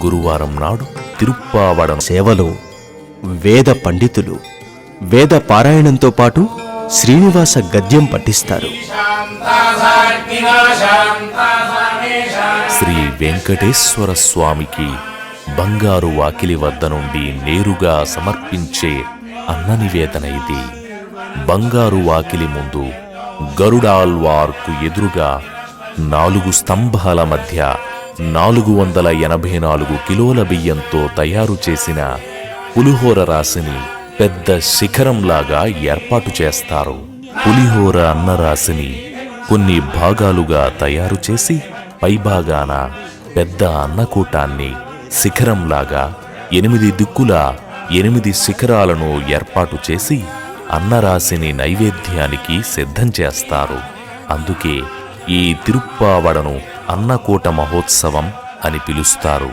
గురువారం నాడు తిరుప్పావడం సేవలో వేద పండితులు వేద పారాయణంతో పాటు శ్రీనివాస గద్యం పఠిస్తారు. శ్రీ వెంకటేశ్వర స్వామికి బంగారు వాకిలి వద్ద నుండి నేరుగా సమర్పించే అన్న నివేదన ఇది. బంగారు వాకిలి ముందు గరుడాల్వార్కు ఎదురుగా 4 స్తంభాల మధ్య 484 కిలోల బియ్యంతో తయారు చేసిన పులిహోర రాశిని పెద్ద శిఖరంలాగా ఏర్పాటు చేస్తారు. పులిహోర అన్నరాశిని కొన్ని భాగాలుగా తయారు చేసి పైభాగాన పెద్ద అన్నకూటాన్ని శిఖరంలాగా 8 దిక్కులా 8 శిఖరాలను ఏర్పాటు చేసి అన్నరాశిని నైవేద్యానికి సిద్ధం చేస్తారు. అందుకే ఈ తిరుప్పావడను అన్నకూట మహోత్సవం అని పిలుస్తారు.